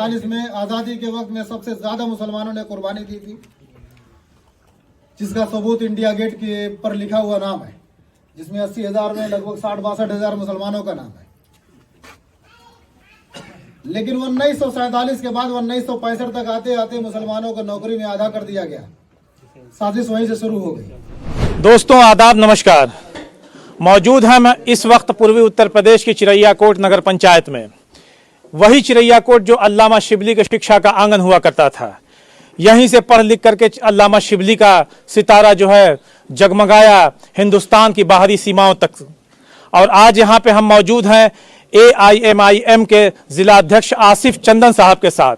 1947 में आज़ादी के वक्त में सबसे ज़्यादा मुसलमानों ने कुर्बानी दी थी, जिसका सबूत इंडिया गेट के पर लिखा हुआ नाम है, जिसमें 80,000 में लगभग 60-62,000 मुसलमानों का नाम है। लेकिन 1947 के बाद 1965 तक आते आते मुसलमानों को नौकरी में आधा कर दिया गया। साजिश वहीं से शुरू हो गई। दोस्तों आदाब, नमस्कार। मौजूद हैं मैं इस वक्त पूर्वी उत्तर प्रदेश की चिरैया कोट नगर पंचायत में। वही चिरैया कोट जो अल्लामा शिबली के शिक्षा का आंगन हुआ करता था। यहीं से पढ़ लिख करके अल्लामा शिबली का सितारा जो है जगमगाया हिंदुस्तान की बाहरी सीमाओं तक। और आज यहाँ पे हम मौजूद हैं AIMIM के जिला अध्यक्ष आसिफ चंदन साहब के साथ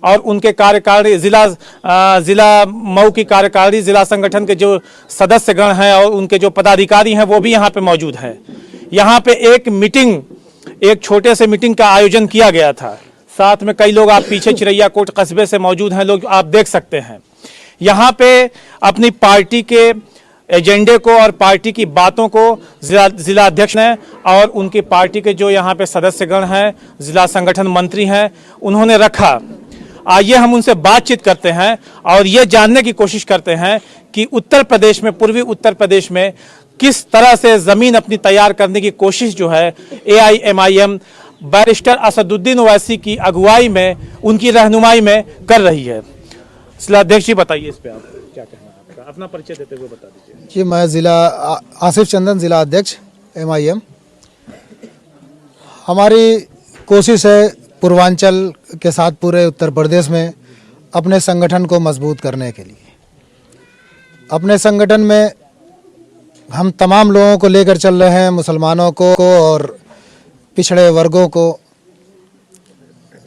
और उनके कार्यकारिणी जिला मऊ की कार्यकारिणी जिला संगठन के जो सदस्यगण हैं और उनके जो पदाधिकारी हैं वो भी यहाँ पे मौजूद हैं। यहाँ पे एक छोटे से मीटिंग का आयोजन किया गया था। साथ में कई लोग आप पीछे चिरैया कोट कस्बे से मौजूद हैं, लोग आप देख सकते हैं। यहाँ पे अपनी पार्टी के एजेंडे को और पार्टी की बातों को जिला अध्यक्ष ने और उनकी पार्टी के जो यहाँ पे सदस्यगण हैं, जिला संगठन मंत्री हैं, उन्होंने रखा। आइए हम उनसे बातचीत करते हैं और ये जानने की कोशिश करते हैं कि उत्तर प्रदेश में, पूर्वी उत्तर प्रदेश में किस तरह से ज़मीन अपनी तैयार करने की कोशिश जो है AIMIM बैरिस्टर असदुद्दीन ओवैसी की अगुवाई में, उनकी रहनुमाई में कर रही है। जिला अध्यक्ष जी बताइए इस पे आप क्या कहना है आपका, अपना परिचय देते हुए बता दीजिए। जी, मैं जिला आसिफ चंदन, जिला अध्यक्ष MIM। हमारी कोशिश है पूर्वांचल के साथ पूरे उत्तर प्रदेश में अपने संगठन को मजबूत करने के लिए। अपने संगठन में हम तमाम लोगों को लेकर चल रहे हैं, मुसलमानों को और पिछड़े वर्गों को,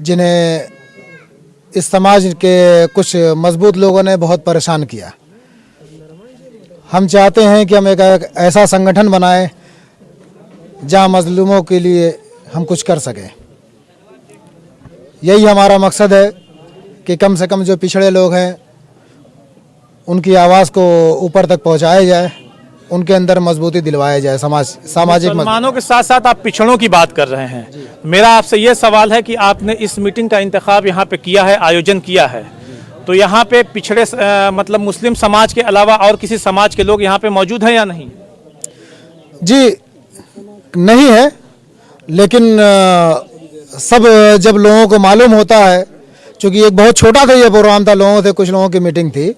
जिन्हें इस समाज के कुछ मजबूत लोगों ने बहुत परेशान किया। हम चाहते हैं कि हम एक ऐसा संगठन बनाएं जहां मजलूमों के लिए हम कुछ कर सकें। यही हमारा मकसद है कि कम से कम जो पिछड़े लोग हैं उनकी आवाज़ को ऊपर तक पहुंचाया जाए, उनके अंदर मजबूती दिलवाया जाए। सामाजिक मुसलमानों के साथ साथ आप पिछड़ों की बात कर रहे हैं। मेरा आपसे ये सवाल है कि आपने इस मीटिंग का इंतखाब यहाँ पे किया है, आयोजन किया है, तो यहाँ पे पिछड़े मतलब मुस्लिम समाज के अलावा और किसी समाज के लोग यहाँ पे मौजूद हैं या नहीं? जी नहीं है, लेकिन सब जब लोगों को मालूम होता है, क्योंकि एक बहुत छोटा सा ये प्रोग्राम था, लोगों से कुछ लोगों की मीटिंग थी,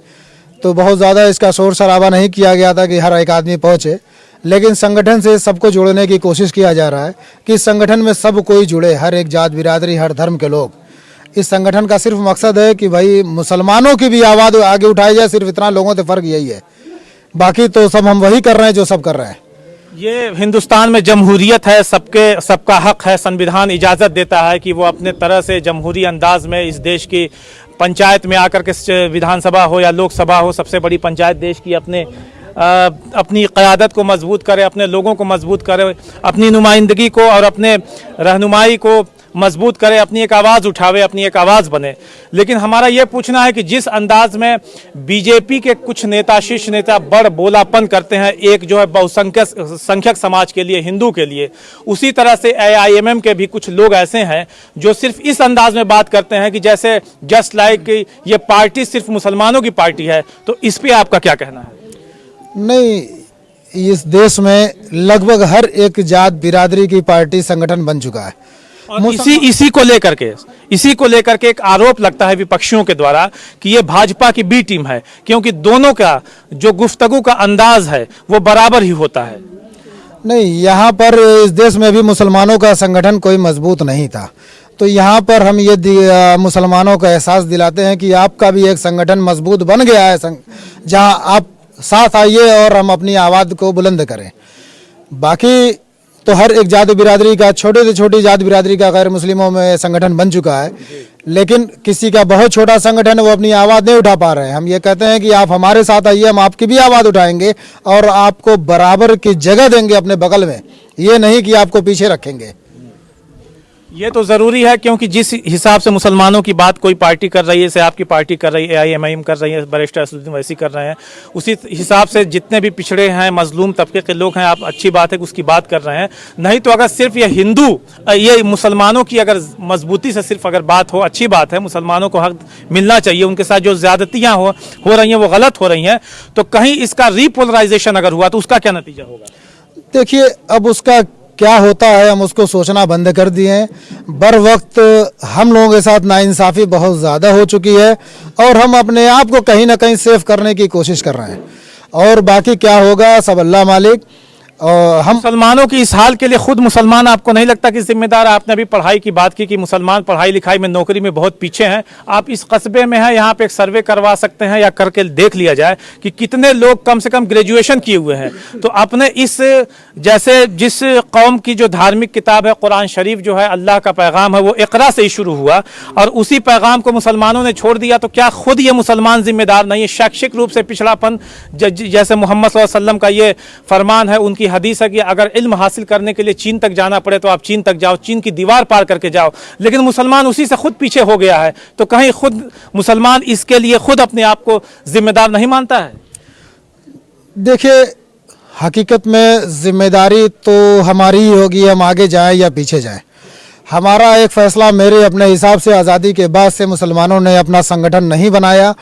तो बहुत ज़्यादा इसका शोर शराबा नहीं किया गया था कि हर एक आदमी पहुँचे। लेकिन संगठन से सबको जोड़ने की कोशिश किया जा रहा है कि इस संगठन में सब कोई जुड़े, हर एक जात बिरादरी, हर धर्म के लोग। इस संगठन का सिर्फ मकसद है कि भाई मुसलमानों की भी आवाज़ आगे उठाई जाए। सिर्फ इतना लोगों से फ़र्क यही है, बाकी तो सब हम वही कर रहे हैं जो सब कर रहे हैं। ये हिंदुस्तान में जमहूरियत है, सबका हक है। संविधान इजाज़त देता है कि वो अपने तरह से जमहूरी अंदाज में इस देश की पंचायत में आकर के, विधानसभा हो या लोकसभा हो, सबसे बड़ी पंचायत देश की, अपनी क़यादत को मजबूत करे, अपने लोगों को मजबूत करे, अपनी नुमाइंदगी को और अपने रहनुमाई को मजबूत करे, अपनी एक आवाज़ उठावे, अपनी एक आवाज़ बने। लेकिन हमारा ये पूछना है कि जिस अंदाज में बीजेपी के कुछ नेता, शीर्ष नेता बड़ बोलापन करते हैं एक जो है बहुसंख्यक समाज के लिए, हिंदू के लिए, उसी तरह से AIMM के भी कुछ लोग ऐसे हैं जो सिर्फ इस अंदाज में बात करते हैं कि जैसे जस्ट लाइक ये पार्टी सिर्फ मुसलमानों की पार्टी है। तो इस पर आपका क्या कहना है? नहीं, इस देश में लगभग हर एक जात बिरादरी की पार्टी संगठन बन चुका है। और इसी को लेकर के एक आरोप लगता है विपक्षियों के द्वारा कि ये भाजपा की बी टीम है, क्योंकि दोनों का जो गुफ्तगू का अंदाज है वो बराबर ही होता है। नहीं, यहाँ पर इस देश में भी मुसलमानों का संगठन कोई मजबूत नहीं था, तो यहाँ पर हम ये मुसलमानों को एहसास दिलाते हैं कि आपका भी एक संगठन मजबूत बन गया है, जहाँ आप साथ आइए और हम अपनी आवाज़ को बुलंद करें। बाकी तो हर एक जात बिरादरी का, छोटे से छोटी जात बिरादरी का, गैर मुस्लिमों में संगठन बन चुका है, लेकिन किसी का बहुत छोटा संगठन है वो अपनी आवाज़ नहीं उठा पा रहे हैं। हम ये कहते हैं कि आप हमारे साथ आइए, हम आपकी भी आवाज़ उठाएंगे और आपको बराबर की जगह देंगे अपने बगल में, ये नहीं कि आपको पीछे रखेंगे। ये तो जरूरी है, क्योंकि जिस हिसाब से मुसलमानों की बात कोई पार्टी कर रही है, जैसे आपकी पार्टी कर रही है, AIMIM कर रही है, बैरिस्टर असदुद्दीन वैसी कर रहे हैं, उसी हिसाब से जितने भी पिछड़े हैं, मजलूम तबके के लोग हैं, आप अच्छी बात है कि उसकी बात कर रहे हैं। नहीं तो अगर सिर्फ ये हिंदू, ये मुसलमानों की अगर मजबूती से सिर्फ अगर बात हो, अच्छी बात है, मुसलमानों को हक मिलना चाहिए, उनके साथ जो ज्यादतियां हो रही हैं वो गलत हो रही हैं, तो कहीं इसका रीपोलराइजेशन अगर हुआ तो उसका क्या नतीजा होगा? देखिए, अब उसका क्या होता है हम उसको सोचना बंद कर दिए हैं। बर वक्त हम लोगों के साथ नाइंसाफ़ी बहुत ज़्यादा हो चुकी है और हम अपने आप को कहीं ना कहीं सेफ करने की कोशिश कर रहे हैं, और बाकी क्या होगा सब अल्लाह मालिक। और हम मुसलमानों की इस हाल के लिए खुद मुसलमान आपको नहीं लगता कि जिम्मेदार? आपने अभी पढ़ाई की बात की कि मुसलमान पढ़ाई लिखाई में, नौकरी में बहुत पीछे हैं। आप इस कस्बे में हैं, यहाँ पे एक सर्वे करवा सकते हैं या करके देख लिया जाए कि कितने लोग कम से कम ग्रेजुएशन किए हुए हैं। तो अपने इस जैसे जिस कौम की जो धार्मिक किताब है कुरान शरीफ जो है, अल्लाह का पैगाम है, वो इकरा से ही शुरू हुआ और उसी पैगाम को मुसलमानों ने छोड़ दिया, तो क्या खुद ये मुसलमान जिम्मेदार नहीं है? शैक्षिक रूप से पिछड़ापन, जैसे मोहम्मद सल्लल्लाहु अलैहि वसल्लम का ये फरमान है, उनकी हदीस है कि अगर इल्म हासिल करने के लिए चीन तक जाना पड़े तो आप चीन तक जाओ, चीन की दीवार पार करके जाओ, लेकिन मुसलमान उसी से खुद पीछे हो गया है। तो कहीं खुद मुसलमान इसके लिए खुद अपने आप को जिम्मेदार नहीं मानता है? देखिए, हकीकत में जिम्मेदारी तो हमारी ही होगी, हम आगे जाएं या पीछे जाएं। हमारा एक फ़ैसला मेरे अपने हिसाब से आज़ादी के बाद से मुसलमानों ने अपना संगठन नहीं बनाया,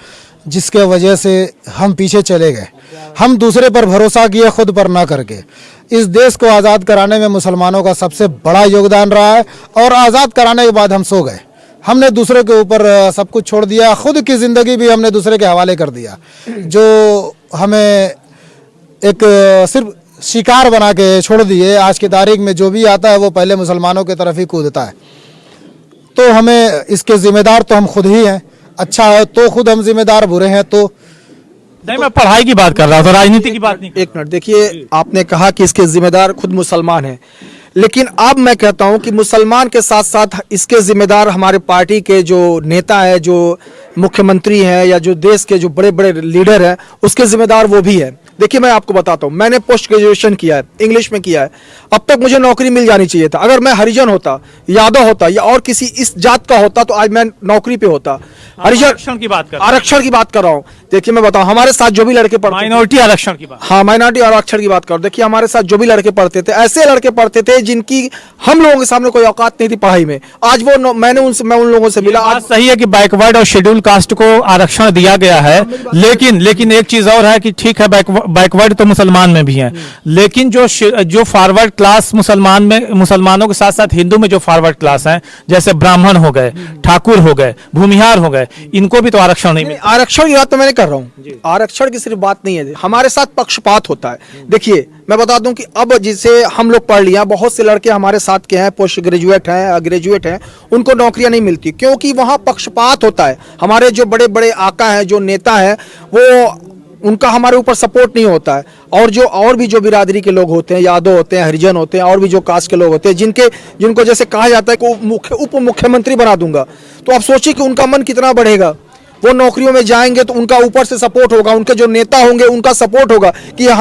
जिसके वजह से हम पीछे चले गए। हम दूसरे पर भरोसा किए, खुद पर ना करके। इस देश को आज़ाद कराने में मुसलमानों का सबसे बड़ा योगदान रहा है, और आज़ाद कराने के बाद हम सो गए। हमने दूसरे के ऊपर सब कुछ छोड़ दिया, खुद की ज़िंदगी भी हमने दूसरे के हवाले कर दिया, जो हमें एक सिर्फ शिकार बना के छोड़ दिए। आज की तारीख में जो भी आता है वो पहले मुसलमानों की तरफ ही कूदता है। तो हमें इसके ज़िम्मेदार तो हम खुद ही हैं। अच्छा है तो खुद हम जिम्मेदार, बुरे हैं तो नहीं। मैं पढ़ाई की बात कर रहा था, राजनीति की बात नहीं। एक मिनट, देखिए, आपने कहा कि इसके जिम्मेदार खुद मुसलमान हैं, लेकिन अब मैं कहता हूं कि मुसलमान के साथ साथ इसके जिम्मेदार हमारे पार्टी के जो नेता है, जो मुख्यमंत्री हैं, या जो देश के जो बड़े बड़े लीडर हैं, उसके जिम्मेदार वो भी है। देखिए, मैं आपको बताता हूं, मैंने पोस्ट ग्रेजुएशन किया है, इंग्लिश में किया है। अब तक मुझे नौकरी मिल जानी चाहिए था। अगर मैं हरिजन होता, यादव होता, या और किसी इस जात का होता तो आज मैं नौकरी पे होता। आरक्षण की बात कर रहा हूं। देखिए, मैं बताऊं, हमारे साथ जो भी लड़के पढ़ते, माइनॉरिटी आरक्षण की बात, हाँ, माइनॉरिटी आरक्षण की बात करो। देखिए, हमारे साथ जो भी लड़के पढ़ते थे, ऐसे लड़के पढ़ते थे जिनकी हम लोगों के सामने कोई औकात नहीं थी पढ़ाई में। आज वो मैं उन लोगों से मिला। आज सही है कि बैकवर्ड और शेड्यूल कास्ट को आरक्षण दिया गया है, लेकिन एक चीज और है कि ठीक है, बैकवर्ड तो मुसलमान में भी हैं, लेकिन जो फॉरवर्ड क्लास मुसलमानों के साथ साथ हिंदू में जो फॉरवर्ड क्लास हैं, जैसे ब्राह्मण हो गए, ठाकुर हो गए, भूमिहार हो गए, इनको भी तो आरक्षण नहीं मिला। आरक्षण की बात तो मैंने कर रहा हूँ। आरक्षण की सिर्फ बात नहीं है, हमारे साथ पक्षपात होता है। देखिए, मैं बता दूं कि अब जिसे हम लोग पढ़ लिया, बहुत से लड़के हमारे साथ के हैं, पोस्ट ग्रेजुएट हैं, ग्रेजुएट हैं, उनको नौकरियां नहीं मिलती, क्योंकि वहां पक्षपात होता है। हमारे जो बड़े बड़े आका हैं, जो नेता हैं, वो उनका हमारे ऊपर सपोर्ट नहीं होता है। और भी जो बिरादरी के लोग होते हैं, यादव होते हैं, हरिजन होते हैं, और भी जो कास्ट के लोग होते हैं, जिनको जैसे कहा जाता है कि उप मुख्यमंत्री बना दूंगा, तो आप सोचिए कि उनका मन कितना बढ़ेगा। वो नौकरियों में जाएंगे तो उनका ऊपर से सपोर्ट होगा, उनके जो नेता होंगे उनका सपोर्ट होगा कि ये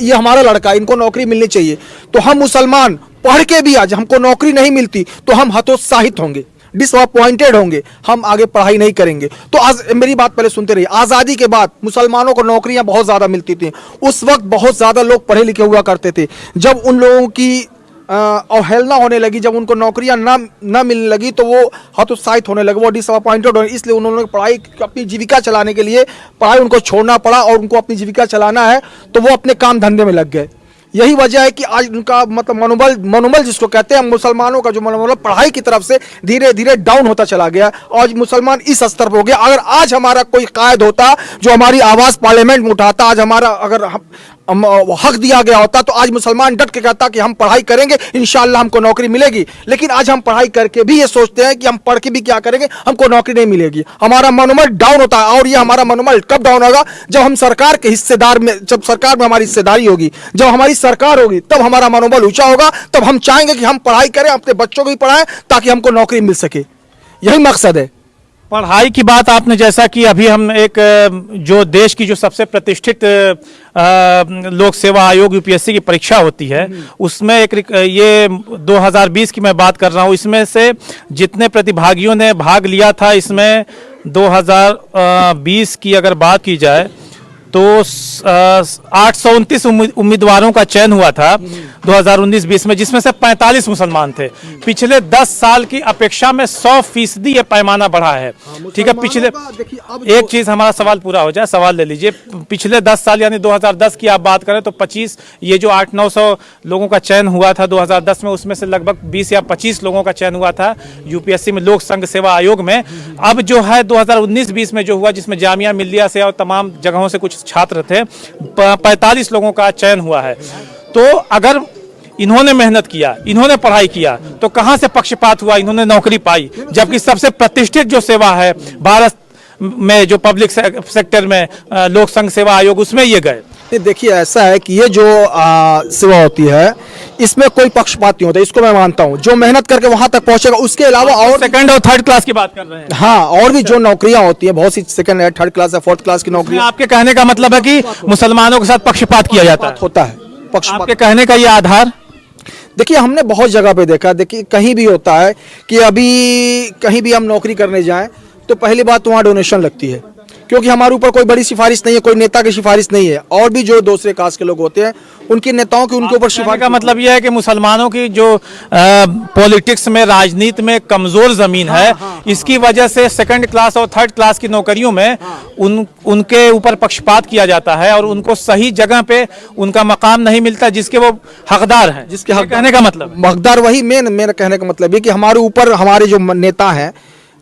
हमारा लड़का, इनको नौकरी मिलनी चाहिए। तो हम मुसलमान पढ़ के भी आज हमको नौकरी नहीं मिलती तो हम हतोत्साहित होंगे, डिसअपॉइंटेड होंगे, हम आगे पढ़ाई नहीं करेंगे। तो आज मेरी बात पहले सुनते रहिए। आज़ादी के बाद मुसलमानों को नौकरियां बहुत ज़्यादा मिलती थी। उस वक्त बहुत ज़्यादा लोग पढ़े लिखे हुआ करते थे। जब उन लोगों की अवहेलना होने लगी, जब उनको नौकरियां ना मिलने लगी, तो वो हतोत्साहित होने लगे, वो डिसअपॉइंटेड होने, इसलिए उन्होंने पढ़ाई, अपनी जीविका चलाने के लिए पढ़ाई उनको छोड़ना पड़ा, और उनको अपनी जीविका चलाना है तो वो अपने काम धंधे में लग गए। यही वजह है कि आज उनका मतलब मनोबल जिसको कहते हैं, मुसलमानों का जो मनोबल पढ़ाई की तरफ से धीरे धीरे डाउन होता चला गया। आज मुसलमान इस स्तर पर हो गया। अगर आज हमारा कोई कायद होता जो हमारी आवाज़ पार्लियामेंट में उठाता, आज हमारा अगर हक दिया गया होता, तो आज मुसलमान डट के कहता कि हम पढ़ाई करेंगे, इंशाअल्लाह हमको नौकरी मिलेगी। लेकिन आज हम पढ़ाई करके भी ये सोचते हैं कि हम पढ़ के भी क्या करेंगे, हमको नौकरी नहीं मिलेगी। हमारा मनोबल डाउन होता है। और ये हमारा मनोबल कब डाउन होगा? जब हम सरकार के हिस्सेदार में, जब सरकार में हमारी हिस्सेदारी होगी, जब हमारी सरकार होगी, तब हमारा मनोबल ऊंचा होगा। तब हम चाहेंगे कि हम पढ़ाई करें, अपने बच्चों को भी पढ़ाएं, ताकि हमको नौकरी मिल सके। यही मकसद है। पढ़ाई की बात आपने जैसा कि अभी हम एक जो देश की जो सबसे प्रतिष्ठित लोक सेवा आयोग यूपीएससी की परीक्षा होती है उसमें ये 2020 की मैं बात कर रहा हूँ, इसमें से जितने प्रतिभागियों ने भाग लिया था इसमें 2020 की अगर बात की जाए तो 829 उम्मीदवारों का चयन हुआ था 2019-20 में, जिसमें से 45 मुसलमान थे। पिछले 10 साल की अपेक्षा में 100% ये पैमाना बढ़ा है। ठीक है, पिछले एक चीज हमारा सवाल पूरा हो जाए, सवाल ले लीजिए। पिछले 10 साल यानी 2010 की आप बात करें तो 25 ये जो 800-900 लोगों का चयन हुआ था 2010 में, उसमें से लगभग 20 या 25 लोगों का चयन हुआ था यूपीएससी में, लोक संघ सेवा आयोग में। अब जो है 2019-20 में जो हुआ, जिसमें जामिया मिल्लिया से और तमाम जगहों से कुछ छात्र थे, 45 लोगों का चयन हुआ है। तो अगर इन्होंने मेहनत किया, इन्होंने पढ़ाई किया, तो कहां से पक्षपात हुआ, इन्होंने नौकरी पाई, जबकि सबसे प्रतिष्ठित जो सेवा है भारत में, जो पब्लिक सेक्टर में लोक संघ सेवा आयोग, उसमें ये गए। देखिए ऐसा है कि ये जो सेवा होती है इसमें कोई पक्षपात नहीं होता, इसको मैं मानता हूँ। जो मेहनत करके वहां तक पहुंचेगा, उसके अलावा और सेकंड और थर्ड क्लास की बात कर रहे हैं। हाँ, और भी जो नौकरियां होती है, बहुत सी सेकंड है, थर्ड क्लास है, फोर्थ क्लास की नौकरियां। आपके कहने का मतलब है कि मुसलमानों के साथ पक्षपात किया जाता है, होता है पक्षपात। आपके कहने का ये आधार? देखिए हमने बहुत जगह पे देखा, देखिए कहीं भी होता है कि अभी कहीं भी हम नौकरी करने जाएं तो पहली बात वहाँ डोनेशन लगती है, क्योंकि हमारे ऊपर कोई बड़ी सिफारिश नहीं है, कोई नेता की सिफारिश नहीं है। और भी जो दूसरे कास्ट के लोग होते हैं उनके नेताओं की उनके ऊपर सिफारिश का मतलब यह है कि मुसलमानों की जो पॉलिटिक्स में, राजनीति में कमजोर जमीन है, इसकी वजह से सेकंड क्लास और थर्ड क्लास की नौकरियों में उनके ऊपर पक्षपात किया जाता है और उनको सही जगह पे उनका मकाम नहीं मिलता जिसके वो हकदार हैं। जिसके कहने का मतलब हकदार वही मेरा कहने का मतलब है कि हमारे ऊपर हमारे जो नेता हैं,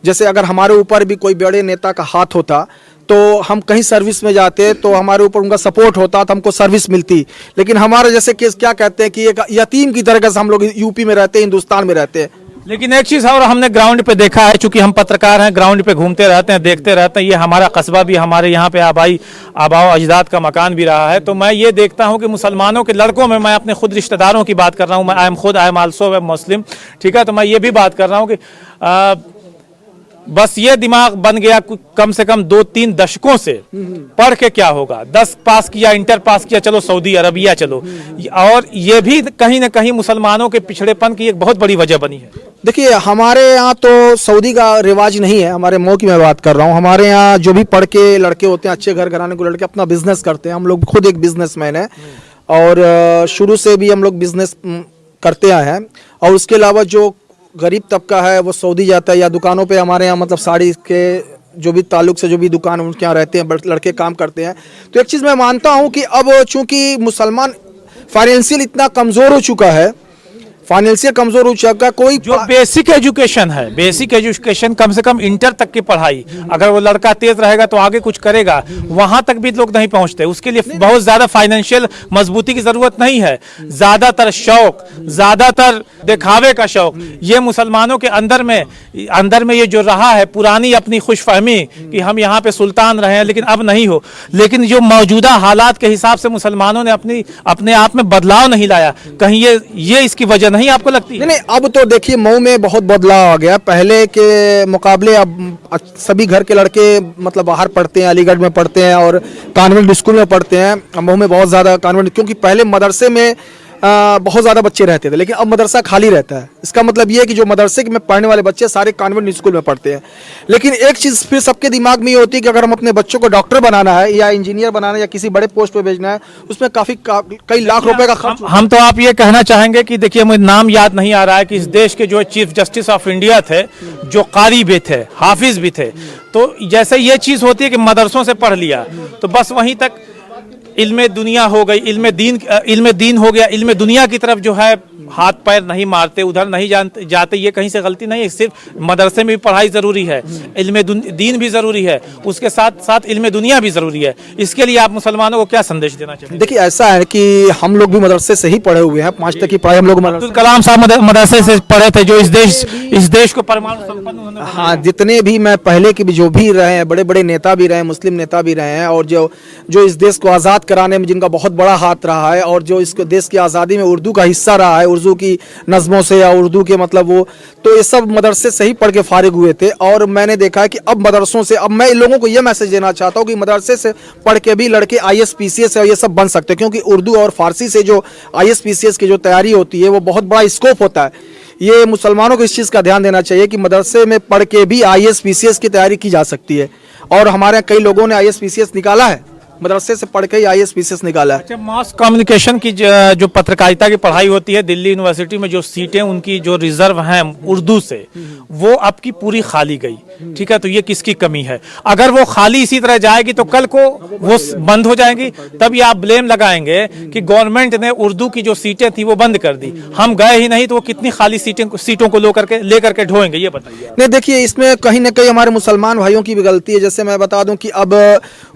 जैसे अगर हमारे ऊपर भी कोई बड़े नेता का हाथ होता तो हम कहीं सर्विस में जाते तो हमारे ऊपर उनका सपोर्ट होता तो हमको सर्विस मिलती। लेकिन हमारे जैसे केस क्या कहते हैं कि एक यतीम की तरह से हम लोग यूपी में रहते हैं, हिंदुस्तान में रहते हैं। लेकिन एक चीज और हमने ग्राउंड पे देखा है, चूंकि हम पत्रकार हैं, ग्राउंड पे घूमते रहते हैं, देखते रहते हैं, ये हमारा कस्बा भी, हमारे यहाँ पे आबाओ अजदाद का मकान भी रहा है। तो मैं ये देखता हूँ कि मुसलमानों के लड़कों में, मैं अपने खुद रिश्तेदारों की बात कर रहा हूँ, आई एम आल्सो मुस्लिम, ठीक है, तो मैं ये भी बात कर रहा हूँ कि बस ये दिमाग बन गया कम से कम 2-3 दशकों से, पढ़ के क्या होगा, 10 पास किया, इंटर पास किया, चलो सऊदी अरबिया चलो। और ये भी कहीं ना कहीं मुसलमानों के पिछड़ेपन की एक बहुत बड़ी वजह बनी है। देखिए हमारे यहाँ तो सऊदी का रिवाज नहीं है, हमारे मऊ की मैं बात कर रहा हूँ। हमारे यहाँ जो भी पढ़ के लड़के होते हैं, अच्छे घर घराने को लड़के, अपना बिजनेस करते हैं। हम लोग खुद एक बिजनेसमैन है और शुरू से भी हम लोग बिजनेस करते आए हैं। और उसके अलावा जो गरीब तबका है वो सऊदी जाता है या दुकानों पे, हमारे यहाँ मतलब साड़ी के जो भी ताल्लुक से जो भी दुकान उनके यहाँ रहते हैं, लड़के काम करते हैं। तो एक चीज़ मैं मानता हूँ कि अब चूंकि मुसलमान फाइनेंशियल इतना कमज़ोर हो चुका है, फाइनेंशियल कमजोर हो चुका, कोई जो बेसिक एजुकेशन है, बेसिक एजुकेशन कम से कम इंटर तक की पढ़ाई, अगर वो लड़का तेज रहेगा तो आगे कुछ करेगा, वहां तक भी लोग नहीं पहुंचते। उसके लिए बहुत ज्यादा फाइनेंशियल मजबूती की जरूरत नहीं है, ज्यादातर शौक, ज्यादातर दिखावे का शौक, ये मुसलमानों के अंदर में ये जो रहा है, पुरानी अपनी खुशफहमी कि हम यहाँ पे सुल्तान रहे हैं लेकिन अब नहीं हो। लेकिन जो मौजूदा हालात के हिसाब से मुसलमानों ने अपने आप में बदलाव नहीं लाया, कहीं ये इसकी वजह नहीं आपको लगती? नहीं, अब तो देखिए मऊ में बहुत बदलाव आ गया। पहले के मुकाबले अब सभी घर के लड़के मतलब बाहर पढ़ते हैं, अलीगढ़ में पढ़ते हैं और कॉन्वेंट स्कूल में पढ़ते हैं। मऊ में बहुत ज़्यादा कॉन्वेंट, क्योंकि पहले मदरसे में बहुत ज़्यादा बच्चे रहते थे, लेकिन अब मदरसा खाली रहता है। इसका मतलब ये है कि जो मदरसे में पढ़ने वाले बच्चे सारे कॉन्वेंट स्कूल में पढ़ते हैं। लेकिन एक चीज़ फिर सबके दिमाग में ये होती है कि अगर हम अपने बच्चों को डॉक्टर बनाना है या इंजीनियर बनाना है या किसी बड़े पोस्ट पे भेजना है, उसमें कई लाख रुपए का खर्च। हम तो आप ये कहना चाहेंगे कि देखिए, मुझे नाम याद नहीं आ रहा है कि इस देश के जो चीफ जस्टिस ऑफ इंडिया थे, जो कारी भी थे, हाफिज भी थे, तो जैसे ये चीज़ होती है कि मदरसों से पढ़ लिया तो बस वहीं तक इल्मे दुनिया हो गई, इल्मे दीन हो गया। इल्मे दुनिया की तरफ जो है हाथ पैर नहीं मारते, उधर नहीं जाते, ये कहीं से गलती नहीं है। सिर्फ मदरसे में भी पढ़ाई जरूरी है, इल्मे दीन भी जरूरी है, उसके साथ साथ इल्मे दुनिया भी जरूरी है। इसके लिए आप मुसलमानों को क्या संदेश देना चाहेंगे? देखिए ऐसा है कि हम लोग भी मदरसे से ही पढ़े हुए हैं, 5 तक की पढ़ाई हम लोग अब्दुल कलाम साहब मदरसे से पढ़े थे, जो इस देश को परमाणु संपन्न। हाँ, जितने भी मैं पहले के भी जो भी रहे हैं, बड़े बड़े नेता भी रहे हैं, मुस्लिम नेता भी रहे हैं, और जो इस देश को आज़ाद कराने में जिनका बहुत बड़ा हाथ रहा है, और जो इस देश की आज़ादी में उर्दू का हिस्सा रहा है, उर्दू की नज़मों से या उर्दू के मतलब वो, तो ये सब मदरसे से ही पढ़ के फारिग हुए थे। और मैंने देखा है कि अब मदरसों से, अब मैं इन लोगों को ये मैसेज देना चाहता हूँ कि मदरसे से पढ़ के भी लड़के IAS PCS और ये सब बन सकते हैं, क्योंकि उर्दू और फारसी से जो IAS PCS की जो तैयारी होती है वो बहुत बड़ा स्कोप होता है। ये मुसलमानों को इस चीज़ का ध्यान देना चाहिए कि मदरसे में पढ़ के भी IAS PCS की तैयारी की जा सकती है। और हमारे यहाँ कई लोगों ने IAS PCS निकाला है, मदरसे से पढ़ के ही IAS PCS निकाला है। अच्छा, मास कम्युनिकेशन की जो पत्रकारिता की पढ़ाई होती है दिल्ली यूनिवर्सिटी में, जो सीटें उनकी जो रिजर्व हैं उर्दू से, वो अब की पूरी खाली गई। ठीक है, तो ये किसकी कमी है? अगर वो खाली इसी तरह जाएगी तो कल को वो बंद हो जाएंगी, तब ये आप ब्लेम लगाएंगे कि गवर्नमेंट ने उर्दू की जो सीटें थी वो बंद कर दी, हम गए ही नहीं, तो वो कितनी खाली सीटों को लेकर के ढोएंगे, ये बताइए। नहीं, देखिए इसमें कहीं ना कहीं हमारे मुसलमान भाइयों की भी गलती है। जैसे मैं बता दूं कि अब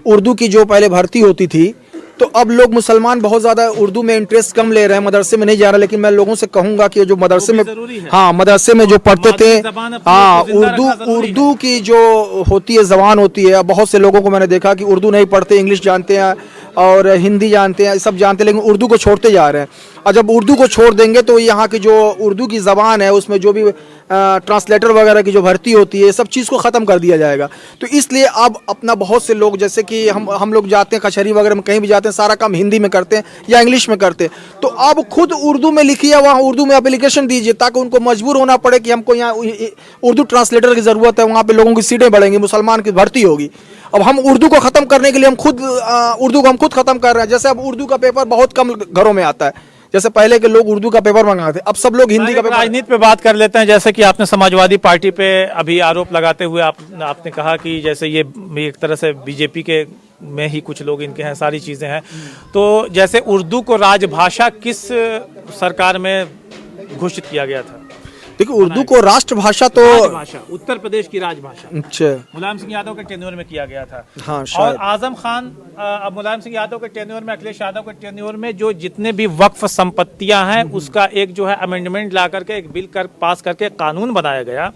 उर्दू की जो पहले भर्ती होती थी, तो अब लोग मुसलमान बहुत ज़्यादा उर्दू में इंटरेस्ट कम ले रहे हैं, मदरसे में नहीं जा रहे। लेकिन मैं लोगों से कहूंगा कि जो मदरसे में, हाँ, मदरसे में जो पढ़ते थे, हाँ, उर्दू की जो होती है ज़बान होती है, बहुत से लोगों को मैंने देखा कि उर्दू नहीं पढ़ते, इंग्लिश जानते हैं और हिंदी जानते हैं, सब जानते हैं, लेकिन उर्दू को छोड़ते जा रहे हैं। और जब उर्दू को छोड़ देंगे तो यहाँ की जो उर्दू की ज़बान है उसमें जो भी ट्रांसलेटर वगैरह की जो भर्ती होती है, सब चीज़ को ख़त्म कर दिया जाएगा। तो इसलिए अब अपना बहुत से लोग, जैसे कि हम लोग जाते हैं कचहरी वगैरह में, कहीं भी जाते हैं, सारा काम हिंदी में करते हैं या इंग्लिश में करते हैं। तो अब खुद उर्दू में लिखिए, वहाँ उर्दू में एप्लीकेशन दीजिए, ताकि उनको मजबूर होना पड़े कि हमको यहाँ उर्दू ट्रांसलेटर की ज़रूरत है, वहाँ पर लोगों की सीटें बढ़ेंगी, मुसलमान की भर्ती होगी। अब हम उर्दू को ख़त्म करने के लिए हम खुद उर्दू को हम खुद ख़त्म कर रहे हैं। जैसे अब उर्दू का पेपर बहुत कम घरों में आता है, जैसे पहले के लोग उर्दू का पेपर मंगाते, अब सब लोग हिंदी का पेपर। राजनीति पे बात कर लेते हैं। जैसे कि आपने समाजवादी पार्टी पे अभी आरोप लगाते हुए आपने कहा कि जैसे ये एक तरह से बीजेपी के में ही कुछ लोग इनके हैं, सारी चीज़ें हैं। तो जैसे उर्दू को राजभाषा किस सरकार में घोषित किया गया था? देखिए, उर्दू को राष्ट्रभाषा तो राजभाषा, उत्तर प्रदेश की राजभाषा, अच्छा, मुलायम सिंह यादव के टेन्योर में किया गया था। हाँ, और शायद आजम खान, अब मुलायम सिंह यादव के टेन्योर में, अखिलेश यादव के टेन्योर में जो जितने भी वक्फ संपत्तियां हैं, उसका एक जो है अमेंडमेंट ला करके एक बिल पास करके कानून बनाया गया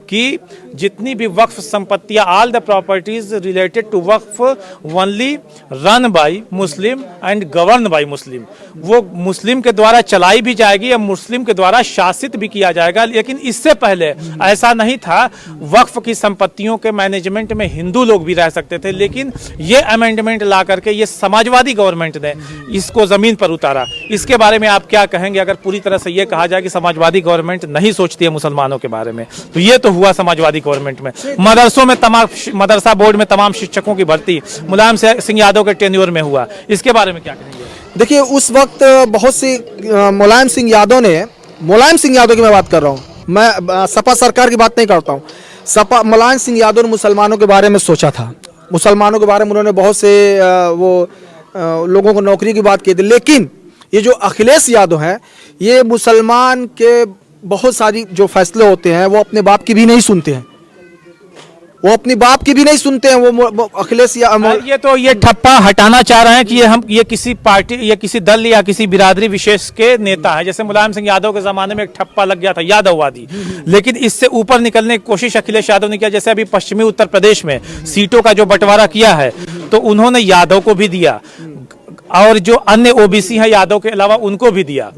कि जितनी भी वक्फ संपत्तियां, all the properties related to Waqf only run by Muslim and govern by Muslim, वो मुस्लिम के द्वारा चलाई भी जाएगी या मुस्लिम के द्वारा शासित भी किया जाएगा। लेकिन इससे पहले ऐसा नहीं था, वक्फ की संपत्तियों के मैनेजमेंट में हिंदू लोग भी रह सकते थे। लेकिन ये अमेंडमेंट ला करके ये समाजवादी गवर्नमेंट ने इसको जमीन पर उतारा। इसके बारे में आप क्या कहेंगे? अगर पूरी तरह से ये कहा जाए कि समाजवादी गवर्नमेंट नहीं सोचती है मुसलमानों के बारे में, तो ये तो हुआ समाजवादी गवर्नमेंट में। मदरसों में मदरसा बोर्ड में तमाम शिक्षकों की भर्ती मुलायम सिंह यादव के टेन्योर में हुआ, इसके बारे में क्या कहेंगे? देखिए, उस वक्त बहुत सी मुलायम सिंह यादव की मैं बात कर रहा हूँ, मैं सपा सरकार की बात नहीं करता हूँ। मुलायम सिंह यादव ने मुसलमानों के बारे में सोचा था, मुसलमानों के बारे में उन्होंने बहुत से लोगों को नौकरी की बात की थी। लेकिन ये जो अखिलेश यादव हैं, ये मुसलमान के बहुत सारी जो फैसले होते हैं वो अपने बाप की भी नहीं सुनते हैं, वो अपनी बाप की भी नहीं सुनते हैं। वो अखिलेश ये ठप्पा हटाना चाह रहे हैं कि ये किसी पार्टी या किसी दल या किसी बिरादरी विशेष के नेता है। जैसे मुलायम सिंह यादव के जमाने में एक ठप्पा लग गया था, यादववादी, लेकिन इससे ऊपर निकलने की कोशिश अखिलेश यादव ने किया। जैसे अभी पश्चिमी उत्तर प्रदेश में सीटों का जो बंटवारा किया है, तो उन्होंने यादव को भी दिया और जो अन्य ओबीसी हैं यादव के अलावा उनको भी दिया,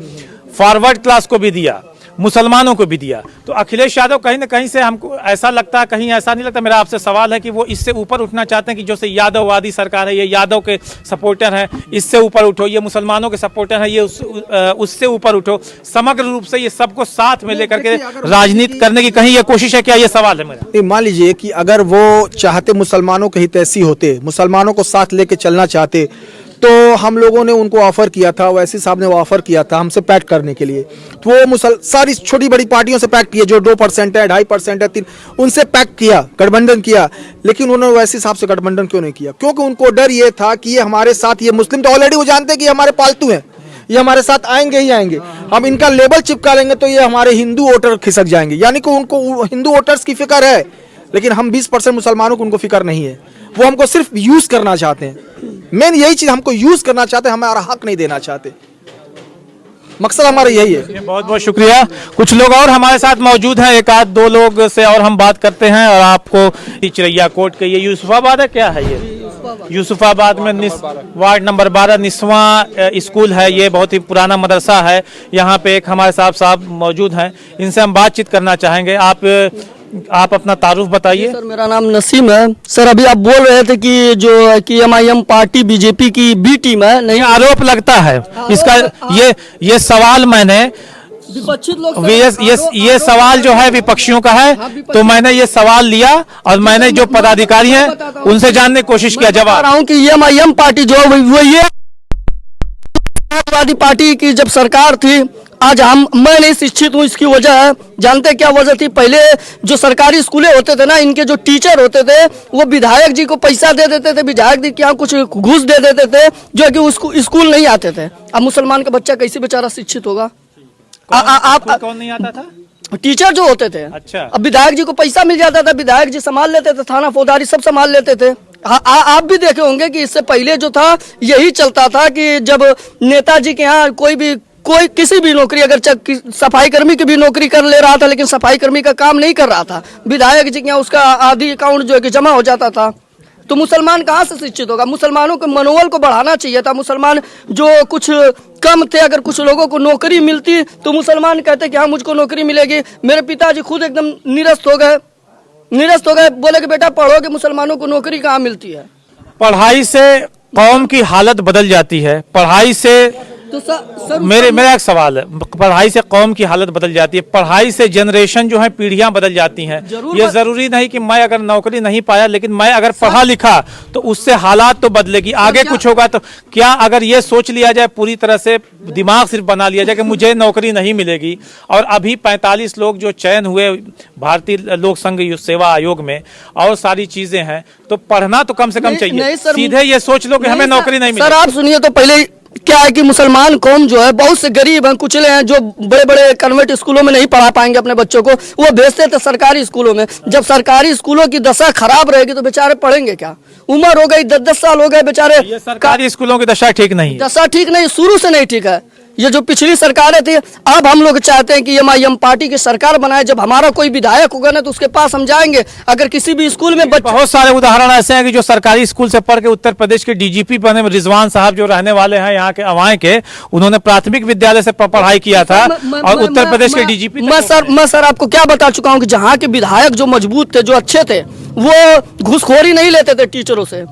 फॉरवर्ड क्लास को भी दिया, मुसलमानों को भी दिया। तो अखिलेश यादव कहीं ना कहीं से हमको ऐसा लगता है, कहीं ऐसा नहीं लगता, मेरा आपसे सवाल है कि वो इससे ऊपर उठना चाहते हैं कि जो से यादववादी सरकार है, ये यादव के सपोर्टर हैं, इससे ऊपर उठो, ये मुसलमानों के सपोर्टर हैं, ये उससे ऊपर उठो, समग्र रूप से ये सबको साथ में लेकर के राजनीति करने की कहीं ये कोशिश है क्या? ये सवाल है मेरा। मान लीजिए कि अगर वो चाहते मुसलमानों के हितैषी होते, मुसलमानों को साथ लेके चलना चाहते, तो हम लोगों ने उनको ऑफर किया था, वैसी साहब ने वो ऑफर किया था हमसे पैक्ट करने के लिए। तो वो सारी छोटी बड़ी पार्टियों से पैक्ट किया, जो 2% है, 2.5% है, 3, उनसे पैक्ट किया, गठबंधन किया। लेकिन उन्होंने वैसे साहब से गठबंधन क्यों नहीं किया? क्योंकि उनको डर ये था कि ये हमारे साथ, ये मुस्लिम तो ऑलरेडी वो जानते हैं कि हमारे पालतू हैं, ये हमारे साथ आएंगे ही आएंगे, हम इनका लेबल चिपका लेंगे तो ये हमारे हिंदू वोटर खिसक जाएंगे। यानी कि उनको हिंदू वोटर्स की फिक्र है, लेकिन हम 20% मुसलमानों को उनको फिक्र नहीं है। वो हमको सिर्फ यूज करना चाहते हैं, मेन यही चीज, हमको यूज करना चाहते हैं, हमारा हक नहीं देना चाहते। मकसद हमारा यही है। बहुत बहुत शुक्रिया। कुछ लोग और हमारे साथ मौजूद हैं, एक आध दो लोग से और हम बात करते हैं। और आपको चिरैया कोट के ये यूसुफाबाद है, क्या है ये? यूसुफाबाद में वार्ड नंबर 12 निस्वां स्कूल है। ये बहुत ही पुराना मदरसा है। यहाँ पे एक हमारे साहब मौजूद हैं, इनसे हम बातचीत करना चाहेंगे। आप अपना तारुफ बताइए। सर मेरा नाम नसीम है। सर अभी आप बोल रहे थे कि जो कि एमआईएम पार्टी बीजेपी की बी टीम है, नहीं आरोप लगता है इसका। ये सवाल मैंने विपक्षित लोग ये सवाल जो है विपक्षियों का है, तो मैंने ये सवाल लिया और मैंने जो पदाधिकारी हैं उनसे जानने की कोशिश किया। जवाब रहा हूँ कि एमआईएम पार्टी जो वो ये समाजवादी पार्टी की जब सरकार थी, आज मैं नहीं शिक्षित हूँ, इसकी वजह है। जानते क्या वजह थी? पहले जो सरकारी स्कूलें होते थे ना, इनके जो टीचर होते थे वो विधायक जी को पैसा दे देते थे, विधायक जी के यहाँ कुछ घूस दे देते थे, जो कि उसको स्कूल नहीं आते थे। अब मुसलमान का बच्चा कैसे बेचारा शिक्षित होगा? आप कौन नहीं आता था? टीचर जो होते थे। अच्छा। अब विधायक जी को पैसा मिल जाता था, विधायक जी संभाल लेते थे, थाना फौजदारी सब संभाल लेते थे। आप भी देखे होंगे कि इससे पहले जो था यही चलता था कि जब नेताजी के यहाँ कोई किसी भी नौकरी, अगर सफाई कर्मी की भी नौकरी कर ले रहा था, लेकिन सफाई कर्मी का काम नहीं कर रहा था, विधायक जी के यहाँ उसका आधी अकाउंट जो है कि जमा हो जाता था। तो मुसलमान कहाँ से शिक्षित होगा? मुसलमानों के मनोबल को बढ़ाना चाहिए था। मुसलमान जो कुछ कम थे, अगर कुछ लोगों को नौकरी मिलती तो मुसलमान कहते कि हाँ मुझको नौकरी मिलेगी। मेरे पिताजी खुद एकदम निरस्त हो गए, बोले कि बेटा पढ़ोगे, मुसलमानों को नौकरी कहाँ मिलती है? पढ़ाई से कौम की हालत बदल जाती है। पढ़ाई से तो सर मेरा एक सवाल है, पढ़ाई से कौम की हालत बदल जाती है, पढ़ाई से जनरेशन जो है पीढ़ियां बदल जाती हैं। ये जरूरी नहीं कि मैं अगर नौकरी नहीं पाया, लेकिन मैं अगर पढ़ा लिखा तो उससे हालात तो बदलेगी, आगे कुछ होगा। तो क्या अगर ये सोच लिया जाए, पूरी तरह से दिमाग सिर्फ बना लिया जाए कि मुझे नौकरी नहीं मिलेगी, और अभी 45 लोग जो चयन हुए भारतीय लोक संघ सेवा आयोग में और सारी चीजें हैं, तो पढ़ना तो कम से कम चाहिए। सीधे ये सोच लो कि हमें नौकरी नहीं मिलेगी। सर आप सुनिए, तो पहले क्या है कि मुसलमान कौम जो है बहुत से गरीब हैं, कुचले हैं, जो बड़े बड़े कन्वेंट स्कूलों में नहीं पढ़ा पाएंगे अपने बच्चों को, वो भेजते थे सरकारी स्कूलों में। जब सरकारी स्कूलों की दशा खराब रहेगी तो बेचारे पढ़ेंगे क्या? उम्र हो गई, 10-10 साल हो गए बेचारे। ये सरकारी स्कूलों की दशा ठीक नहीं है। दशा ठीक नहीं, शुरू से नहीं ठीक है। ये जो पिछली सरकारें थी, अब हम लोग चाहते हैं कि एमआईएम पार्टी की सरकार बनाए। जब हमारा कोई विधायक होगा ना, तो उसके पास हम जाएंगे। अगर किसी भी स्कूल में बहुत सारे उदाहरण ऐसे हैं कि जो सरकारी स्कूल से पढ़ के उत्तर प्रदेश के डीजीपी बने, रिजवान साहब जो रहने वाले हैं यहाँ के अवाए के, उन्होंने प्राथमिक विद्यालय से पढ़ाई किया था और उत्तर प्रदेश के डीजीपी। मैं सर आपको क्या बता चुका हूँ कि जहाँ के विधायक जो मजबूत थे, जो अच्छे थे, वो घूसखोरी नहीं लेते थे टीचरों से।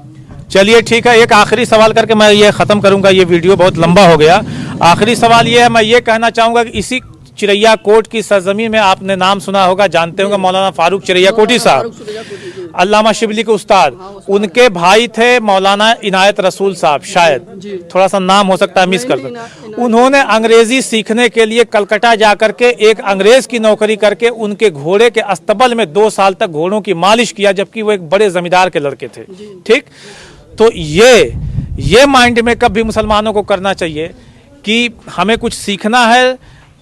चलिए ठीक है, एक आखिरी सवाल करके मैं ये खत्म करूंगा, ये वीडियो बहुत लंबा हो गया। आखिरी सवाल ये है, मैं ये कहना चाहूंगा कि इसी चिरैया कोट की सरजमी में आपने नाम सुना होगा, जानते होंगे मौलाना फारूक चिरैया कोटी साहब, अल्लामा शिबली के उस्ताद। उनके भाई थे मौलाना इनायत रसूल साहब, शायद थोड़ा सा नाम हो सकता है मिस कर दो। उन्होंने अंग्रेजी सीखने के लिए कलकत्ता जाकर के एक अंग्रेज की नौकरी करके उनके घोड़े के अस्तबल में 2 साल तक घोड़ों की मालिश किया, जबकि वो एक बड़े जमींदार के लड़के थे। ठीक, तो ये माइंड में कभी मुसलमानों को करना चाहिए कि हमें कुछ सीखना है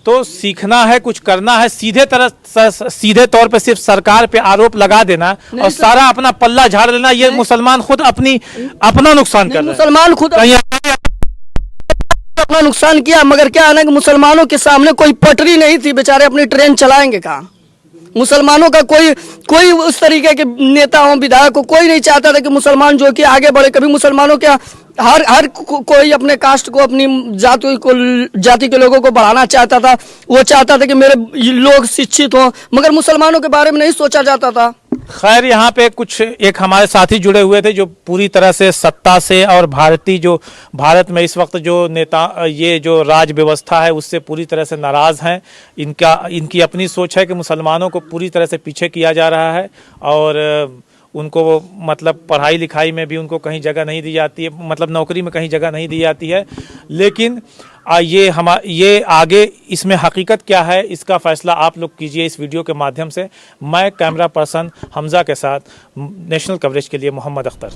तो सीखना है, कुछ करना है। सीधे तौर पे सिर्फ सरकार पे आरोप लगा देना और सारा अपना पल्ला झाड़ लेना, ये मुसलमान खुद अपना नुकसान कर रहे हैं। मुसलमान खुद अपना नुकसान किया, मगर क्या है ना कि मुसलमानों के सामने कोई पटरी नहीं थी, बेचारे अपनी ट्रेन चलाएंगे कहाँ? मुसलमानों का कोई उस तरीके के नेता हो, विधायक को कोई नहीं चाहता था कि मुसलमान जो कि आगे बढ़े। कभी मुसलमानों के हर कोई अपने कास्ट को, अपनी जाति के लोगों को बढ़ाना चाहता था। वो चाहता था कि मेरे लोग शिक्षित हों, मगर मुसलमानों के बारे में नहीं सोचा जाता था। खैर, यहाँ पे कुछ एक हमारे साथी जुड़े हुए थे जो पूरी तरह से सत्ता से और भारत में इस वक्त जो नेता, ये जो राज व्यवस्था है उससे पूरी तरह से नाराज हैं। इनकी अपनी सोच है कि मुसलमानों को पूरी तरह से पीछे किया जा रहा है और उनको मतलब पढ़ाई लिखाई में भी उनको कहीं जगह नहीं दी जाती है, मतलब नौकरी में कहीं जगह नहीं दी जाती है। लेकिन ये आगे इसमें हकीकत क्या है, इसका फैसला आप लोग कीजिए इस वीडियो के माध्यम से। मैं कैमरा पर्सन हमजा के साथ, नेशनल कवरेज के लिए मोहम्मद अख्तर।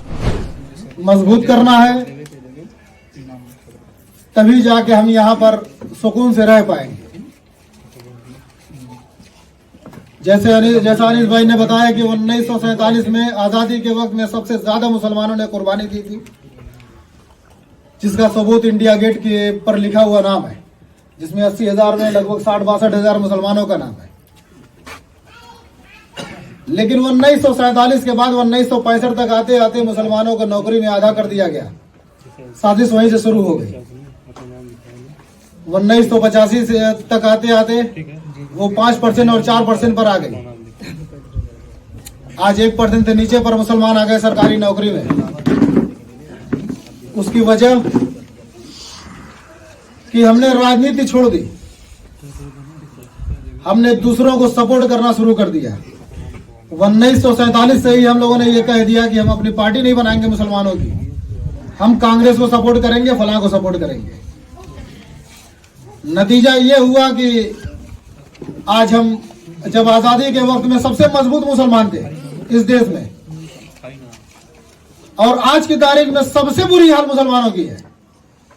मजबूत करना है, तभी जाके हम यहाँ पर सुकून से रह पाएंगे। जैसा अनिस भाई ने बताया कि 1947 में आज़ादी के वक्त में सबसे ज़्यादा मुसलमानों ने कुर्बानी दी थी, जिसका सबूत इंडिया गेट के पर लिखा हुआ नाम है, जिसमें 80,000 में लगभग 60-62 हज़ार मुसलमानों का नाम है। लेकिन 1947 के बाद 1965 तक आते आते मुसलमानों को नौकरी में आधा कर दिया गया। साजिश वहीं से शुरू हो गई। 1985 से तक आते आते वो 5% और 4% पर आ गई। आज 1% से नीचे पर मुसलमान आ गए सरकारी नौकरी में। उसकी वजह कि हमने राजनीति छोड़ दी, हमने दूसरों को सपोर्ट करना शुरू कर दिया। 1947 से ही हम लोगों ने ये कह दिया कि हम अपनी पार्टी नहीं बनाएंगे मुसलमानों की, हम कांग्रेस को सपोर्ट करेंगे, फलां को सपोर्ट करेंगे। नतीजा ये हुआ कि आज हम जब आजादी के वक्त में सबसे मजबूत मुसलमान थे इस देश में, और आज की तारीख में सबसे बुरी हाल मुसलमानों की है।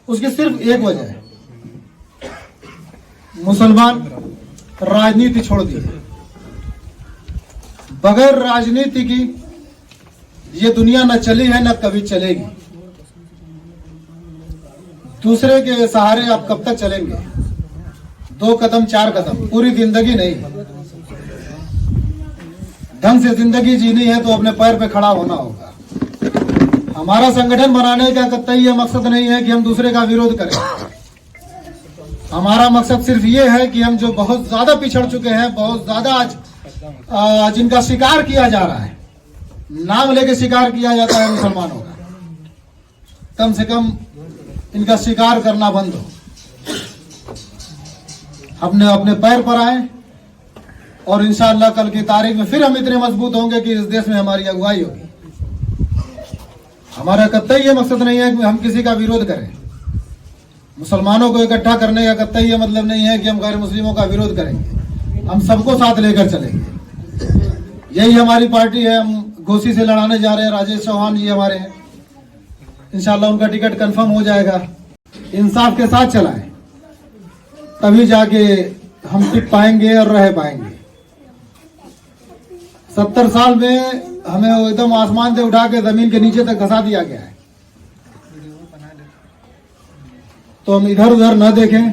उसकी सिर्फ एक वजह है, मुसलमान राजनीति छोड़ दी। बगैर राजनीति की ये दुनिया न चली है न कभी चलेगी। दूसरे के सहारे आप कब तक चलेंगे? 2 कदम 4 कदम, पूरी जिंदगी नहीं। ढंग से जिंदगी जीनी है तो अपने पैर पे खड़ा होना होगा। हमारा संगठन बनाने का कतई ये मकसद नहीं है कि हम दूसरे का विरोध करें। हमारा मकसद सिर्फ ये है कि हम जो बहुत ज्यादा पिछड़ चुके हैं, बहुत ज्यादा आज जिनका शिकार किया जा रहा है, नाम लेके शिकार किया जाता है मुसलमानों का, कम से कम इनका शिकार करना बंद हो। अपने अपने पैर पर आए और इंशाअल्लाह कल की तारीख में फिर हम इतने मजबूत होंगे कि इस देश में हमारी अगुवाई होगी। हमारा कतई ये मकसद नहीं है कि हम किसी का विरोध करें। मुसलमानों को इकट्ठा करने का कतई ये मतलब नहीं है कि हम गैर मुस्लिमों का विरोध करेंगे। हम सबको साथ लेकर चलेंगे। यही हमारी पार्टी है। हम घोसी से लड़ाने जा रहे हैं। राजेश चौहान जी हमारे हैं, इंशाल्लाह उनका टिकट कंफर्म हो जाएगा। इंसाफ के साथ चलाएं, तभी जाके हम टिक पाएंगे और रह पाएंगे। 70 साल में हमें एकदम आसमान से उठा के जमीन के नीचे तक धंसा दिया गया है, तो हम इधर उधर न देखें।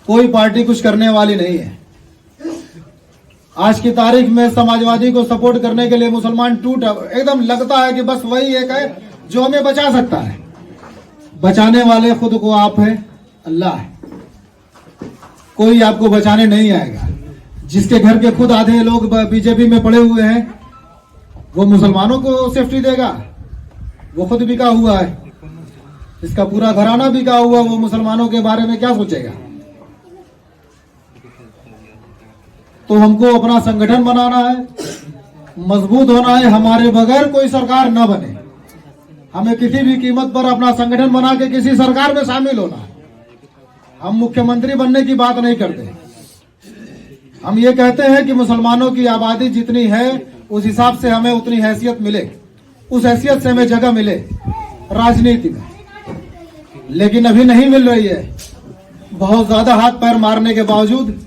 कोई पार्टी कुछ करने वाली नहीं है। आज की तारीख में समाजवादी को सपोर्ट करने के लिए मुसलमान टूट एकदम लगता है कि बस वही एक है जो हमें बचा सकता है। बचाने वाले खुद को आप है, अल्लाह है। कोई आपको बचाने नहीं आएगा। जिसके घर के खुद आधे लोग बीजेपी में पड़े हुए हैं, वो मुसलमानों को सेफ्टी देगा? वो खुद बिका हुआ है, इसका पूरा घराना बिका हुआ, वो मुसलमानों के बारे में क्या सोचेगा? तो हमको अपना संगठन बनाना है, मजबूत होना है। हमारे बगैर कोई सरकार न बने। हमें किसी भी कीमत पर अपना संगठन बना के किसी सरकार में शामिल होना है। हम मुख्यमंत्री बनने की बात नहीं करते। हम ये कहते हैं कि मुसलमानों की आबादी जितनी है उस हिसाब से हमें उतनी हैसियत मिले, उस हैसियत से हमें जगह मिले राजनीति में। लेकिन अभी नहीं मिल रही है, बहुत ज्यादा हाथ पैर मारने के बावजूद।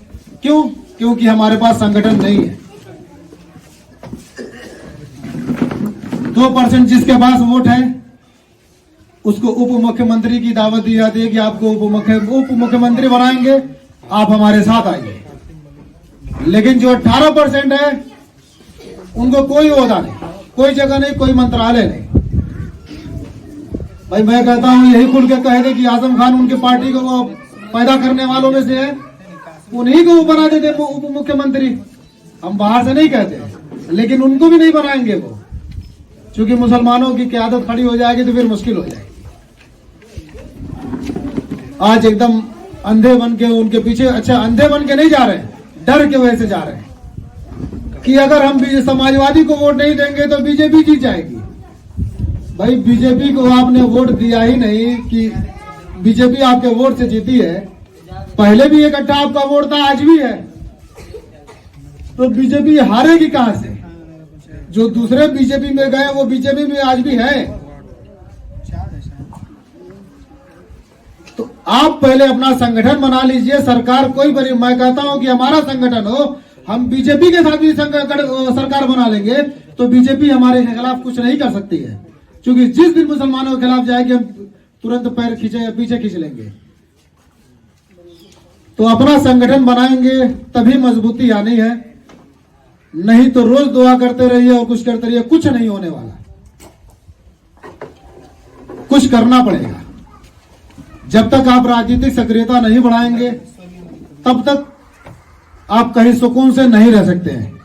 क्यों? क्योंकि हमारे पास संगठन नहीं है। 2% जिसके पास वोट है उसको उप मुख्यमंत्री की दावत दी जाती है कि आपको उप मुख्यमंत्री बनाएंगे, आप हमारे साथ आइए। लेकिन जो 18% है उनको कोई ओहदा नहीं, कोई जगह नहीं, कोई मंत्रालय नहीं। भाई मैं कहता हूं यही खुल के कह दे कि आजम खान उनकी पार्टी को वो पैदा करने वालों में से है, उन्हीं को वो बना देते उप मुख्यमंत्री। हम बाहर से नहीं कहते, लेकिन उनको भी नहीं बनाएंगे वो, क्योंकि मुसलमानों की क़यादत खड़ी हो जाएगी तो फिर मुश्किल हो जाएगी। आज एकदम अंधे बन के उनके पीछे, अच्छा अंधे बन के नहीं जा रहे, डर के वजह से जा रहे हैं कि अगर हम समाजवादी को वोट नहीं देंगे तो बीजेपी जीत जाएगी। भाई बीजेपी को आपने वोट दिया ही नहीं कि बीजेपी आपके वोट से जीती है। पहले भी इकट्ठा आपका वोट था, आज भी है, तो बीजेपी हारेगी कहां से? जो दूसरे बीजेपी में गए वो बीजेपी में आज भी है। तो आप पहले अपना संगठन बना लीजिए। सरकार कोई बनी, मैं कहता हूं कि हमारा संगठन हो, हम बीजेपी के साथ भी सरकार बना लेंगे तो बीजेपी हमारे खिलाफ कुछ नहीं कर सकती है, क्योंकि जिस दिन मुसलमानों के खिलाफ जाएगी हम तुरंत पैर खींचे पीछे खींच लेंगे। तो अपना संगठन बनाएंगे तभी मजबूती आनी है, नहीं तो रोज दुआ करते रहिए और कुछ करते रहिए, कुछ नहीं होने वाला। कुछ करना पड़ेगा। जब तक आप राजनीतिक सक्रियता नहीं बढ़ाएंगे तब तक आप कहीं सुकून से नहीं रह सकते हैं।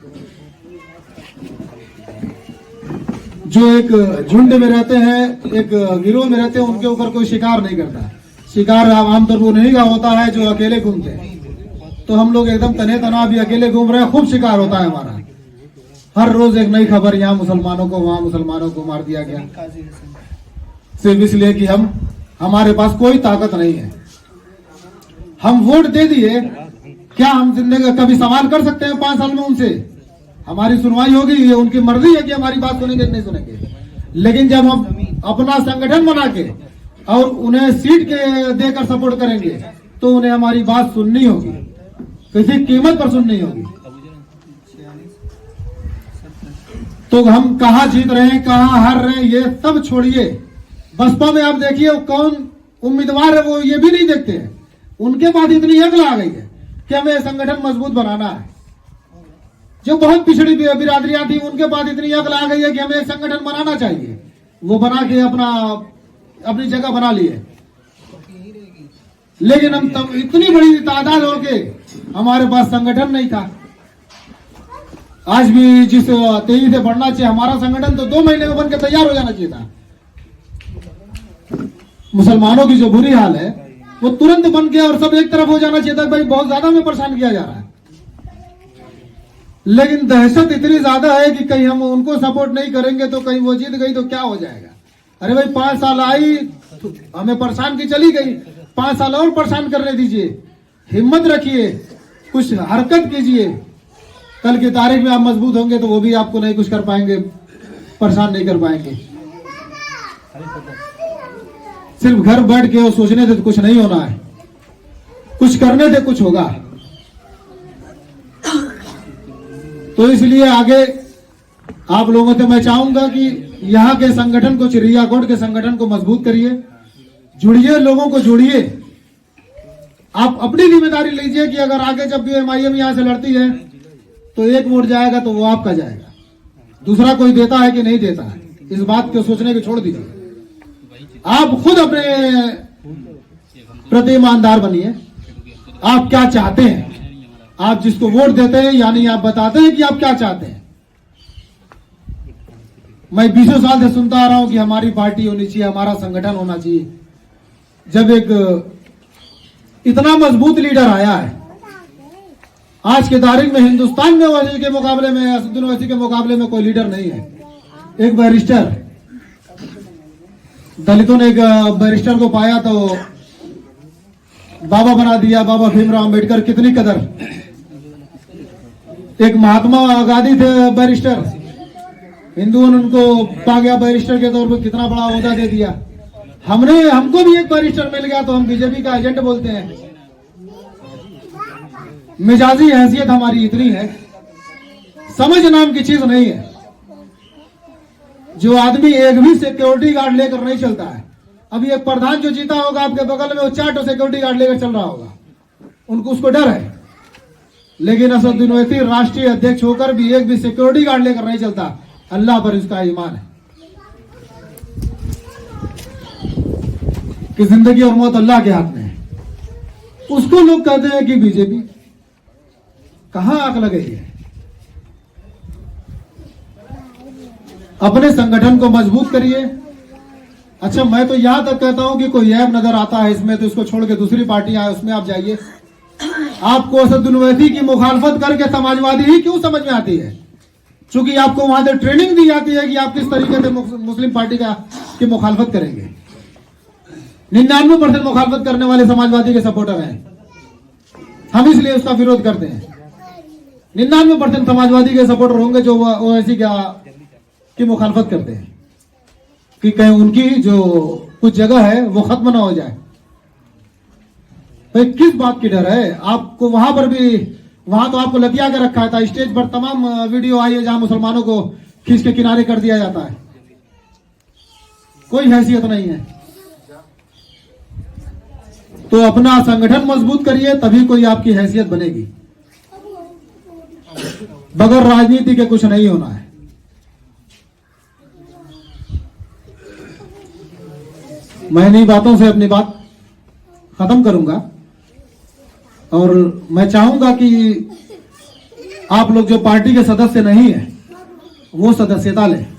जो एक झुंड में रहते हैं, एक गिरोह में रहते हैं, उनके ऊपर कोई शिकार नहीं करता। शिकार आमतौर पर नहीं का होता है जो अकेले घूमते हैं। तो हम लोग एकदम तने तना भी अकेले घूम रहे हैं, खूब शिकार होता है हमारा। हर रोज एक नई खबर, यहाँ मुसलमानों को वहां मुसलमानों को मार दिया गया, सिर्फ इसलिए कि हमारे पास कोई ताकत नहीं है। हम वोट दे दिए, क्या हम जिंदगी कभी सवाल कर सकते हैं 5 साल में उनसे? हमारी सुनवाई होगी, ये उनकी मर्जी है कि हमारी बात सुनेंगे कि नहीं सुनेंगे। लेकिन जब हम अपना संगठन बना के और उन्हें सीट के देकर सपोर्ट करेंगे तो उन्हें हमारी बात सुननी होगी, किसी कीमत पर सुननी होगी। तो हम कहाँ जीत रहे हैं, कहाँ हार रहे हैं, ये सब छोड़िए। बसपा में आप देखिए कौन उम्मीदवार है, वो ये भी नहीं देखते हैं। उनके पास इतनी अक्ल आ गई है कि हमें संगठन मजबूत बनाना है। जो बहुत पिछड़ी बिरादरियां थी, उनके पास इतनी अक्ल आ गई है कि हमें एक संगठन बनाना चाहिए। वो बना के अपनी जगह बना लिए। लेकिन हम तब इतनी बड़ी तादाद होके हमारे पास संगठन नहीं था। आज भी जिस तेजी से बढ़ना चाहिए हमारा संगठन, तो 2 महीने में बनकर तैयार हो जाना चाहिए था। मुसलमानों की जो बुरी हाल है वो तुरंत बन के और सब एक तरफ हो जाना चाहिए था। भाई बहुत ज्यादा में परेशान किया जा रहा है। लेकिन दहशत इतनी ज्यादा है कि कहीं हम उनको सपोर्ट नहीं करेंगे तो कहीं वो जीत गई तो क्या हो जाएगा। अरे भाई 5 साल आई, हमें परेशान की चली गई, 5 साल और परेशान करने दीजिए। हिम्मत रखिए, कुछ हरकत कीजिए। कल की तारीख में आप मजबूत होंगे तो वो भी आपको नहीं कुछ कर पाएंगे, परेशान नहीं कर पाएंगे। सिर्फ घर बैठ के और सोचने से तो कुछ नहीं होना है, कुछ करने से कुछ होगा। तो इसलिए आगे आप लोगों से मैं चाहूंगा कि यहाँ के संगठन को, चिरैया कोट के संगठन को मजबूत करिए, जुड़िए, लोगों को जोड़िए। आप अपनी जिम्मेदारी लीजिए कि अगर आगे जब भी MIM यहाँ से लड़ती है तो 1 वोट जाएगा तो वो आपका जाएगा, दूसरा कोई देता है कि नहीं देता है, इस बात को सोचने को छोड़ दीजिए। आप खुद अपने प्रति ईमानदार बनिए। आप क्या चाहते हैं, आप जिसको वोट देते हैं यानी आप बताते हैं कि आप क्या चाहते हैं। मैं 20 साल से सुनता आ रहा हूं कि हमारी पार्टी होनी चाहिए, हमारा संगठन होना चाहिए। जब एक इतना मजबूत लीडर आया है आज के तारीख में, हिंदुस्तान में ओवैसी के मुकाबले में, असदुद्दीन ओवैसी के मुकाबले में कोई लीडर नहीं है। एक बैरिस्टर, दलितों ने एक बैरिस्टर को पाया तो बाबा बना दिया, बाबा भीमराव अम्बेडकर। कितनी कदर। एक महात्मा गांधी थे बैरिस्टर, हिंदुओं ने उनको पा गया बैरिस्टर के तौर पर, कितना बड़ा ओहदा दे दिया। हमको भी एक बैरिस्टर मिल गया तो हम बीजेपी का एजेंट बोलते हैं। मिजाजी हैसियत हमारी इतनी है, समझ नाम की चीज नहीं है। जो आदमी एक भी सिक्योरिटी गार्ड लेकर नहीं चलता है, अभी एक प्रधान जो जीता होगा आपके बगल में, वो 4 सिक्योरिटी गार्ड लेकर चल रहा होगा, उसको डर है। लेकिन असदुद्दीन ओवैसी राष्ट्रीय अध्यक्ष होकर भी एक भी सिक्योरिटी गार्ड लेकर नहीं चलता। अल्लाह पर इसका ईमान है कि जिंदगी और मौत अल्लाह के हाथ में है। उसको लोग कहते हैं कि बीजेपी। कहां आंख लगे है। अपने संगठन को मजबूत करिए। अच्छा, मैं तो यहां तक कहता हूं कि कोई ऐप नजर आता है इसमें तो इसको छोड़ के दूसरी पार्टी आए उसमें आप जाइए। आपको असदुद्दीन ओवैसी की मुखालफत करके समाजवादी ही क्यों समझ में आती है? क्योंकि आपको वहां से ट्रेनिंग दी जाती है कि आप किस तरीके से मुस्लिम पार्टी की मुखालफत करेंगे। 99% मुखालफत करने वाले समाजवादी के सपोर्टर हैं, हम इसलिए उसका विरोध करते हैं। 99% समाजवादी के सपोर्टर होंगे जो ओवैसी की मुखालफत करते हैं कि कहीं उनकी जो कुछ जगह है वो खत्म ना हो जाए। भाई किस बात की डर है आपको? वहां पर भी, वहां तो आपको लतिया के रखा था। स्टेज पर तमाम वीडियो आई है जहां मुसलमानों को खींच के किनारे कर दिया जाता है। कोई हैसियत नहीं है। तो अपना संगठन मजबूत करिए, तभी कोई आपकी हैसियत बनेगी। बगैर राजनीति के कुछ नहीं होना है। मैं इन्हीं बातों से अपनी बात खत्म करूंगा और मैं चाहूंगा कि आप लोग जो पार्टी के सदस्य नहीं है वो सदस्यता लें।